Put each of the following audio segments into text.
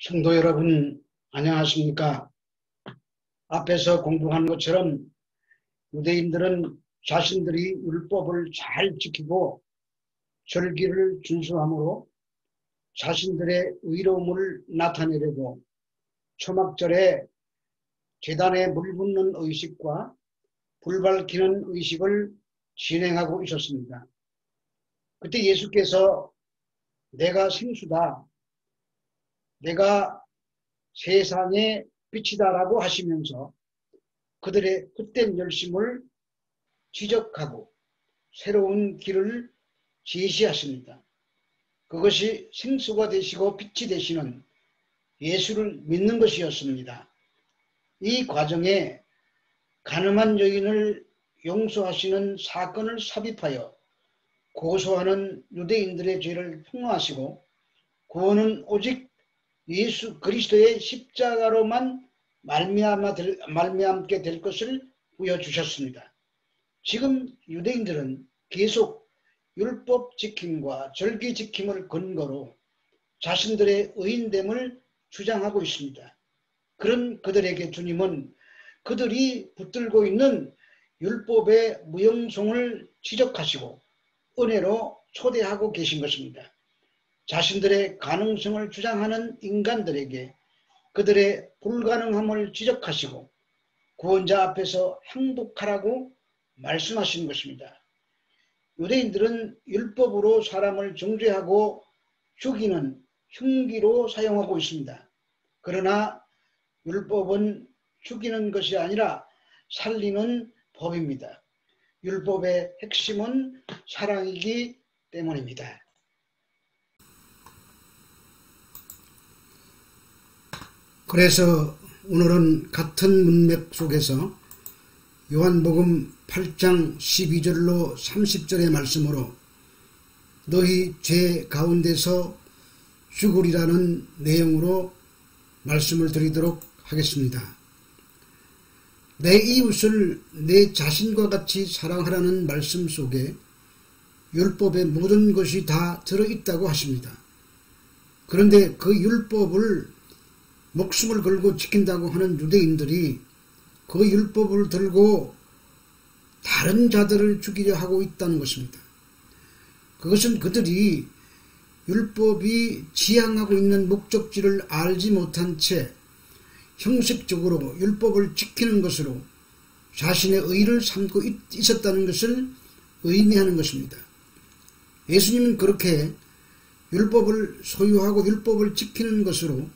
성도 여러분, 안녕하십니까? 앞에서 공부한 것처럼 유대인들은 자신들이 율법을 잘 지키고 절기를 준수함으로 자신들의 의로움을 나타내려고 초막절에 제단에 물 붓는 의식과 불 밝히는 의식을 진행하고 있었습니다. 그때 예수께서 내가 생수다, 내가 세상의 빛이다라고 하시면서 그들의 헛된 열심을 지적하고 새로운 길을 제시하십니다. 그것이 생수가 되시고 빛이 되시는 예수를 믿는 것이었습니다. 이 과정에 가늠한 여인을 용서하시는 사건을 삽입하여 고소하는 유대인들의 죄를 풍화하시고 구원은 오직 예수 그리스도의 십자가로만 말미암게 될 것을 보여주셨습니다. 지금 유대인들은 계속 율법 지킴과 절기 지킴을 근거로 자신들의 의인됨을 주장하고 있습니다. 그런 그들에게 주님은 그들이 붙들고 있는 율법의 무용성을 지적하시고 은혜로 초대하고 계신 것입니다. 자신들의 가능성을 주장하는 인간들에게 그들의 불가능함을 지적하시고 구원자 앞에서 항복하라고 말씀하시는 것입니다. 유대인들은 율법으로 사람을 정죄하고 죽이는 흉기로 사용하고 있습니다. 그러나 율법은 죽이는 것이 아니라 살리는 법입니다. 율법의 핵심은 사랑이기 때문입니다. 그래서 오늘은 같은 문맥 속에서 요한복음 8장 12절로 30절의 말씀으로 너희 죄 가운데서 죽으리라는 내용으로 말씀을 드리도록 하겠습니다. 내 이웃을 내 자신과 같이 사랑하라는 말씀 속에 율법의 모든 것이 다 들어있다고 하십니다. 그런데 그 율법을 목숨을 걸고 지킨다고 하는 유대인들이 그 율법을 들고 다른 자들을 죽이려 하고 있다는 것입니다. 그것은 그들이 율법이 지향하고 있는 목적지를 알지 못한 채 형식적으로 율법을 지키는 것으로 자신의 의를 삼고 있었다는 것을 의미하는 것입니다. 예수님은 그렇게 율법을 소유하고 율법을 지키는 것으로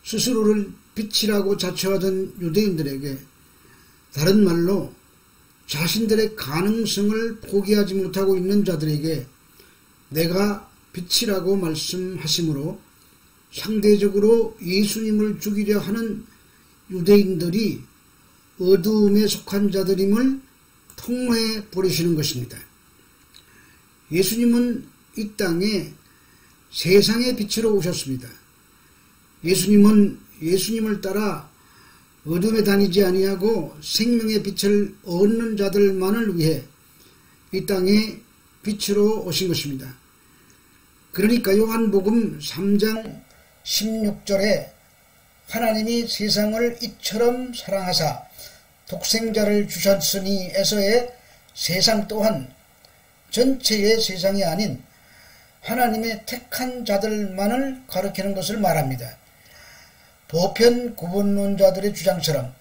스스로를 빛이라고 자처하던 유대인들에게 다른 말로 자신들의 가능성을 포기하지 못하고 있는 자들에게 내가 빛이라고 말씀하시므로 상대적으로 예수님을 죽이려 하는 유대인들이 어두움에 속한 자들임을 통로해 버리시는 것입니다. 예수님은 이 땅에 세상의 빛으로 오셨습니다. 예수님은 예수님을 따라 어둠에 다니지 아니하고 생명의 빛을 얻는 자들만을 위해 이 땅에 빛으로 오신 것입니다. 그러니까 요한복음 3장 16절에 하나님이 세상을 이처럼 사랑하사 독생자를 주셨으니 에서의 세상 또한 전체의 세상이 아닌 하나님의 택한 자들만을 가리키는 것을 말합니다. 보편 구원론자들의 주장처럼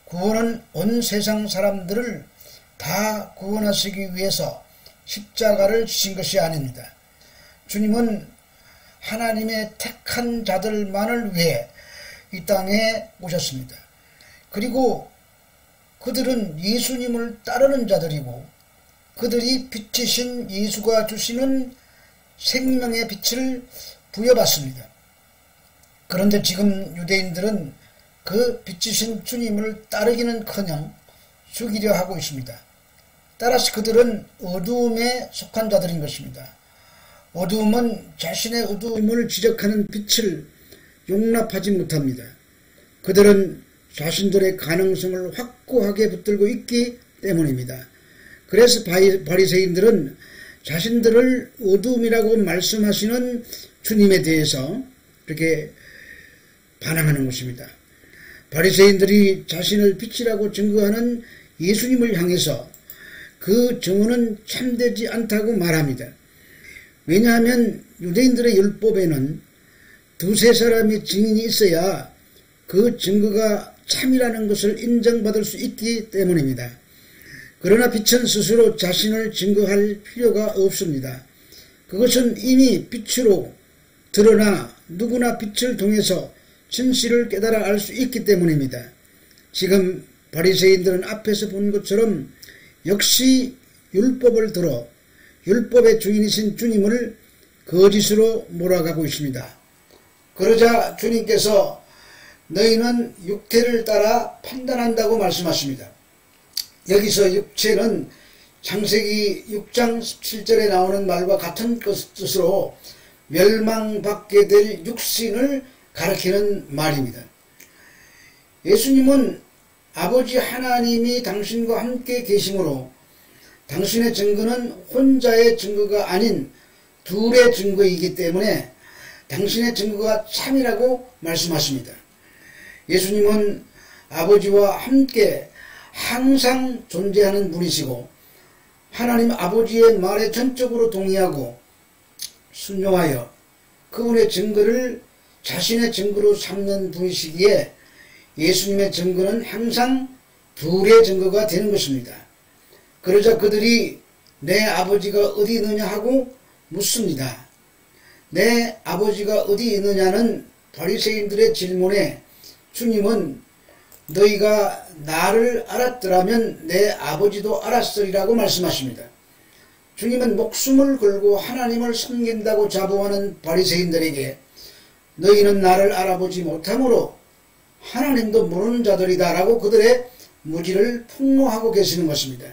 구원은 온 세상 사람들을 다 구원하시기 위해서 십자가를 지신 것이 아닙니다. 주님은 하나님의 택한 자들만을 위해 이 땅에 오셨습니다. 그리고 그들은 예수님을 따르는 자들이고 그들이 빛이신 예수가 주시는 생명의 빛을 부여받습니다. 그런데 지금 유대인들은 그 빛이신 주님을 따르기는커녕 죽이려 하고 있습니다. 따라서 그들은 어두움에 속한 자들인 것입니다. 어두움은 자신의 어두움을 지적하는 빛을 용납하지 못합니다. 그들은 자신들의 가능성을 확고하게 붙들고 있기 때문입니다. 그래서 바리새인들은 자신들을 어두움이라고 말씀하시는 주님에 대해서 이렇게 반항하는 것입니다. 바리새인들이 자신을 빛이라고 증거하는 예수님을 향해서 그 증언은 참되지 않다고 말합니다. 왜냐하면 유대인들의 율법에는 두세 사람의 증인이 있어야 그 증거가 참이라는 것을 인정받을 수 있기 때문입니다. 그러나 빛은 스스로 자신을 증거할 필요가 없습니다. 그것은 이미 빛으로 드러나 누구나 빛을 통해서 진실을 깨달아 알 수 있기 때문입니다. 지금 바리새인들은 앞에서 본 것처럼 역시 율법을 들어 율법의 주인이신 주님을 거짓으로 몰아가고 있습니다. 그러자 주님께서 너희는 육체를 따라 판단한다고 말씀하십니다. 여기서 육체는 창세기 6장 17절에 나오는 말과 같은 뜻으로 멸망받게 될 육신을 가리키는 말입니다. 예수님은 아버지 하나님이 당신과 함께 계심으로 당신의 증거는 혼자의 증거가 아닌 둘의 증거이기 때문에 당신의 증거가 참이라고 말씀하십니다. 예수님은 아버지와 함께 항상 존재하는 분이시고 하나님 아버지의 말에 전적으로 동의하고 순종하여 그분의 증거를 자신의 증거로 삼는 분이시기에 예수님의 증거는 항상 둘의 증거가 되는 것입니다. 그러자 그들이 내 아버지가 어디 있느냐 하고 묻습니다. 내 아버지가 어디 있느냐는 바리새인들의 질문에 주님은 너희가 나를 알았더라면 내 아버지도 알았으리라고 말씀하십니다. 주님은 목숨을 걸고 하나님을 섬긴다고 자부하는 바리새인들에게 너희는 나를 알아보지 못하므로 하나님도 모르는 자들이다 라고 그들의 무지를 폭로하고 계시는 것입니다.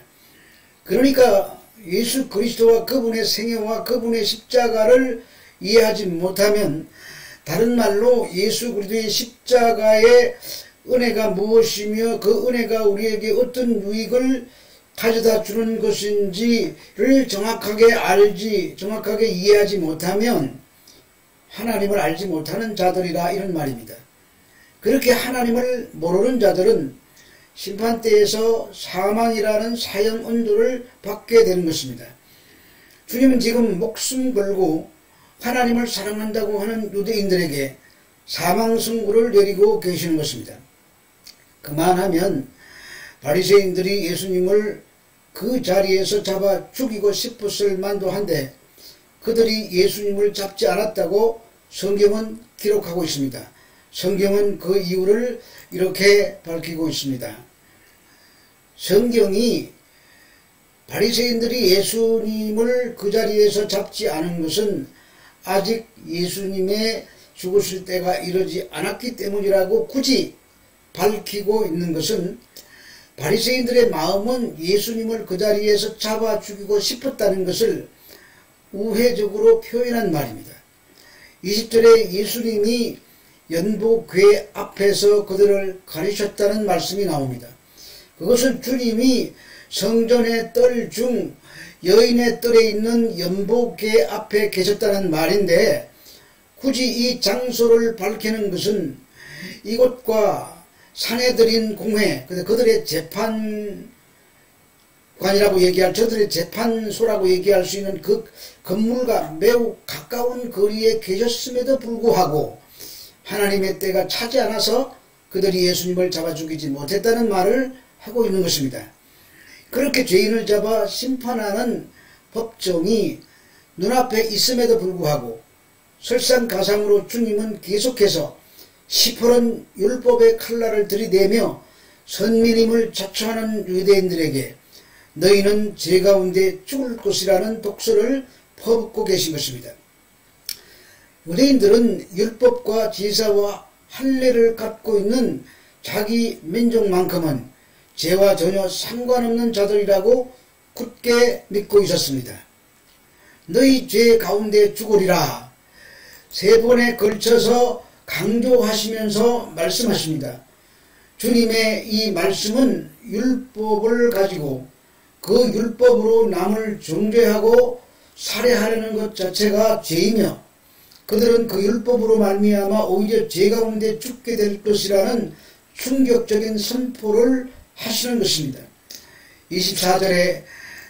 그러니까 예수 그리스도와 그분의 생애와 그분의 십자가를 이해하지 못하면 다른 말로 예수 그리스도의 십자가의 은혜가 무엇이며 그 은혜가 우리에게 어떤 유익을 가져다 주는 것인지를 정확하게 이해하지 못하면 하나님을 알지 못하는 자들이라 이런 말입니다. 그렇게 하나님을 모르는 자들은 심판대에서 사망이라는 사형 언도를 받게 되는 것입니다. 주님은 지금 목숨 걸고 하나님을 사랑한다고 하는 유대인들에게 사망 선고를 내리고 계시는 것입니다. 그만하면 바리새인들이 예수님을 그 자리에서 잡아 죽이고 싶었을 만도 한데 그들이 예수님을 잡지 않았다고 성경은 기록하고 있습니다. 성경은 그 이유를 이렇게 밝히고 있습니다. 성경이 바리새인들이 예수님을 그 자리에서 잡지 않은 것은 아직 예수님의 죽으실 때가 이르지 않았기 때문이라고 굳이 밝히고 있는 것은 바리새인들의 마음은 예수님을 그 자리에서 잡아 죽이고 싶었다는 것을 우회적으로 표현한 말입니다. 20절에 예수님이 연복궤 앞에서 그들을 가리셨다는 말씀이 나옵니다. 그것은 주님이 성전의 뜰 중 여인의 뜰에 있는 연복궤 앞에 계셨다는 말인데 굳이 이 장소를 밝히는 것은 이곳과 상해드린 공회, 그들의 재판관이라고 저들의 재판소라고 얘기할 수 있는 그 건물과 매우 가까운 거리에 계셨음에도 불구하고 하나님의 때가 차지 않아서 그들이 예수님을 잡아 죽이지 못했다는 말을 하고 있는 것입니다. 그렇게 죄인을 잡아 심판하는 법정이 눈앞에 있음에도 불구하고 설상가상으로 주님은 계속해서 시퍼런 율법의 칼날을 들이대며 선민임을 자처하는 유대인들에게 너희는 죄 가운데 죽을 것이라는 독서를 퍼붓고 계신 것입니다. 유대인들은 율법과 제사와 할례를 갖고 있는 자기 민족만큼은 죄와 전혀 상관없는 자들이라고 굳게 믿고 있었습니다. 너희 죄 가운데 죽으리라 3번에 걸쳐서 강조하시면서 말씀하십니다. 주님의 이 말씀은 율법을 가지고 그 율법으로 남을 정죄하고 살해하려는 것 자체가 죄이며 그들은 그 율법으로 말미암아 오히려 죄 가운데 죽게 될 것이라는 충격적인 선포를 하시는 것입니다. 24절에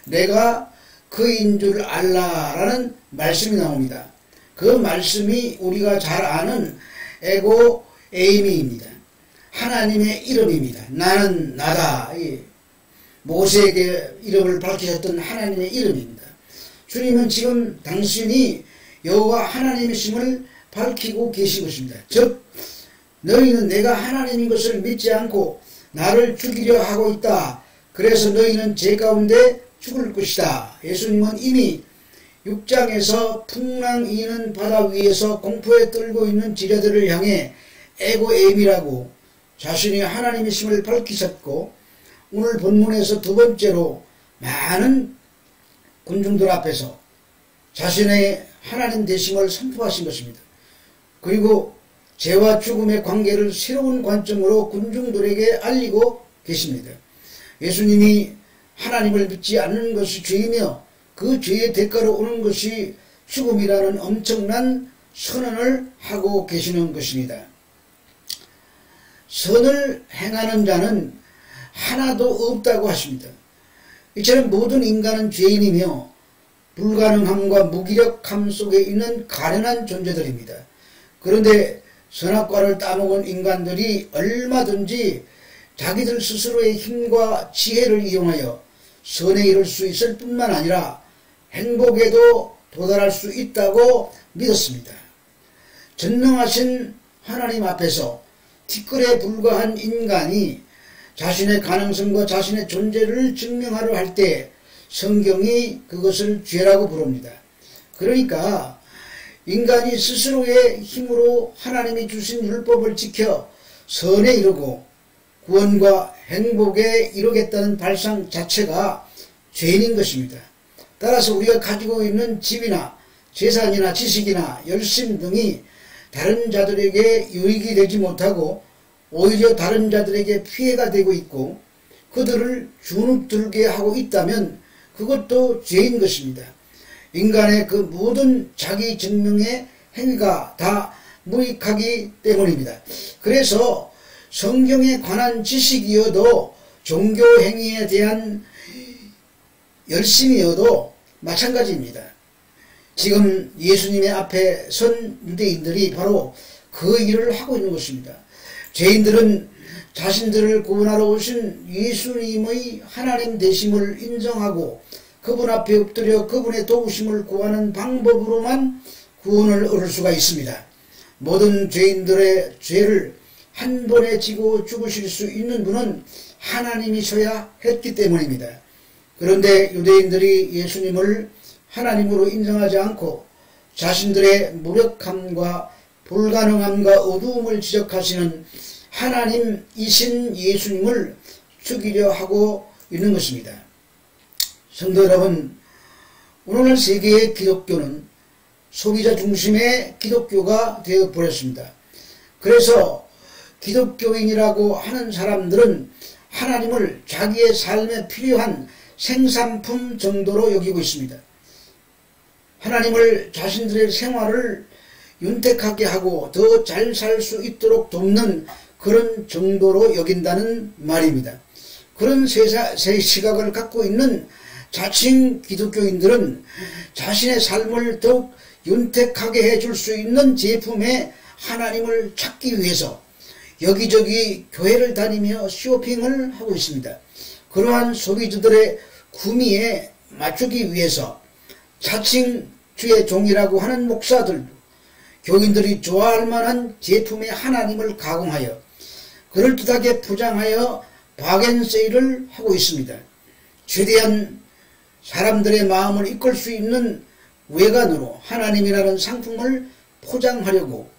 내가 그인 줄 알라라는 말씀이 나옵니다. 그 말씀이 우리가 잘 아는 에고 에이미입니다. 하나님의 이름입니다. 나는 나다. 모세에게 이름을 밝히셨던 하나님의 이름입니다. 주님은 지금 당신이 여호와 하나님이심을 밝히고 계신 것입니다. 즉 너희는 내가 하나님인 것을 믿지 않고 나를 죽이려 하고 있다. 그래서 너희는 죄 가운데 죽을 것이다. 예수님은 이미 6장에서 풍랑 이는 바다 위에서 공포에 떨고 있는 지뢰들을 향해 에고에임이라고 자신이 하나님이심을 밝히셨고, 오늘 본문에서 두 번째로 많은 군중들 앞에서 자신의 하나님 되심을 선포하신 것입니다. 그리고 죄와 죽음의 관계를 새로운 관점으로 군중들에게 알리고 계십니다. 예수님이 하나님을 믿지 않는 것이 죄이며 그 죄의 대가로 오는 것이 죽음이라는 엄청난 선언을 하고 계시는 것입니다. 선을 행하는 자는 하나도 없다고 하십니다. 이처럼 모든 인간은 죄인이며 불가능함과 무기력함 속에 있는 가련한 존재들입니다. 그런데 선악과를 따먹은 인간들이 얼마든지 자기들 스스로의 힘과 지혜를 이용하여 선에 이룰 수 있을 뿐만 아니라 행복에도 도달할 수 있다고 믿었습니다. 전능하신 하나님 앞에서 티끌에 불과한 인간이 자신의 가능성과 자신의 존재를 증명하려 할 때 성경이 그것을 죄라고 부릅니다. 그러니까 인간이 스스로의 힘으로 하나님이 주신 율법을 지켜 선에 이르고 구원과 행복에 이르겠다는 발상 자체가 죄인인 것입니다. 따라서 우리가 가지고 있는 집이나 재산이나 지식이나 열심 등이 다른 자들에게 유익이 되지 못하고 오히려 다른 자들에게 피해가 되고 있고 그들을 주눅들게 하고 있다면 그것도 죄인 것입니다. 인간의 그 모든 자기 증명의 행위가 다 무익하기 때문입니다. 그래서 성경에 관한 지식이어도 종교 행위에 대한 열심이어도 마찬가지입니다. 지금 예수님의 앞에 선 유대인들이 바로 그 일을 하고 있는 것입니다. 죄인들은 자신들을 구원하러 오신 예수님의 하나님 되심을 인정하고 그분 앞에 엎드려 그분의 도우심을 구하는 방법으로만 구원을 얻을 수가 있습니다. 모든 죄인들의 죄를 한 번에 지고 죽으실 수 있는 분은 하나님이셔야 했기 때문입니다. 그런데 유대인들이 예수님을 하나님으로 인정하지 않고 자신들의 무력함과 불가능함과 어두움을 지적하시는 하나님이신 예수님을 죽이려 하고 있는 것입니다. 성도 여러분, 오늘날 세계의 기독교는 소비자 중심의 기독교가 되어버렸습니다. 그래서 기독교인이라고 하는 사람들은 하나님을 자기의 삶에 필요한 생산품 정도로 여기고 있습니다. 하나님을 자신들의 생활을 윤택하게 하고 더 잘 살 수 있도록 돕는 그런 정도로 여긴다는 말입니다. 그런 시각을 갖고 있는 자칭 기독교인들은 자신의 삶을 더욱 윤택하게 해줄 수 있는 제품에 하나님을 찾기 위해서 여기저기 교회를 다니며 쇼핑을 하고 있습니다. 그러한 소비주들의 구미에 맞추기 위해서 자칭 주의 종이라고 하는 목사들도 교인들이 좋아할 만한 제품의 하나님을 가공하여 그럴듯하게 포장하여 바겐세일을 하고 있습니다. 최대한 사람들의 마음을 이끌 수 있는 외관으로 하나님이라는 상품을 포장하려고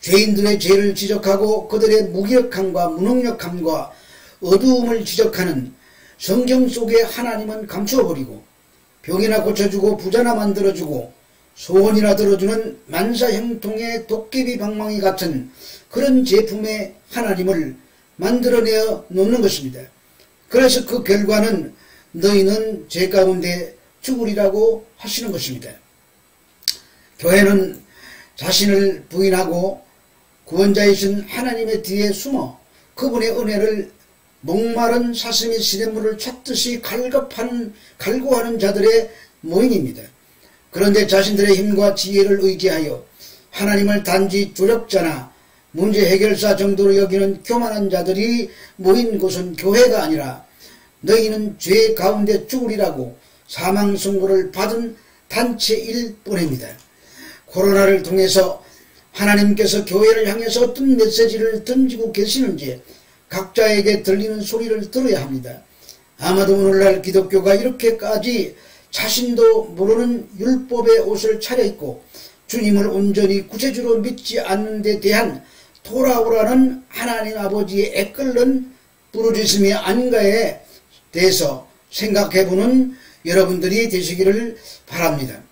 죄인들의 죄를 지적하고 그들의 무기력함과 무능력함과 어두움을 지적하는 성경 속의 하나님은 감추어버리고 병이나 고쳐주고 부자나 만들어주고 소원이나 들어주는 만사형통의 도깨비 방망이 같은 그런 제품의 하나님을 만들어내어 놓는 것입니다. 그래서 그 결과는 너희는 죄 가운데 죽으리라고 하시는 것입니다. 교회는 자신을 부인하고 구원자이신 하나님의 뒤에 숨어 그분의 은혜를 목마른 사슴이 시냇물을 찾듯이 갈구하는 자들의 모임입니다. 그런데 자신들의 힘과 지혜를 의지하여 하나님을 단지 조력자나 문제 해결사 정도로 여기는 교만한 자들이 모인 곳은 교회가 아니라 너희는 죄 가운데 죽으리라고 사망 선고를 받은 단체일 뿐입니다. 코로나를 통해서 하나님께서 교회를 향해서 어떤 메시지를 던지고 계시는지 각자에게 들리는 소리를 들어야 합니다. 아마도 오늘날 기독교가 이렇게까지 자신도 모르는 율법의 옷을 차려입고 주님을 온전히 구세주로 믿지 않는 데 대한 돌아오라는 하나님 아버지의 애끓는 부르짖음이 아닌가에 대해서 생각해보는 여러분들이 되시기를 바랍니다.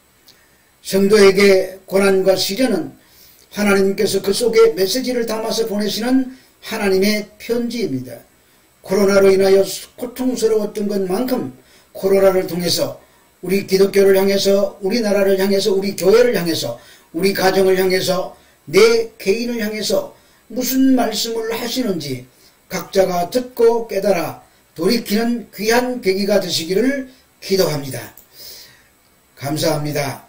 성도에게 고난과 시련은 하나님께서 그 속에 메시지를 담아서 보내시는 하나님의 편지입니다. 코로나로 인하여 고통스러웠던 것만큼 코로나를 통해서 우리 기독교를 향해서, 우리나라를 향해서, 우리 교회를 향해서, 우리 가정을 향해서, 내 개인을 향해서 무슨 말씀을 하시는지 각자가 듣고 깨달아 돌이키는 귀한 계기가 되시기를 기도합니다. 감사합니다.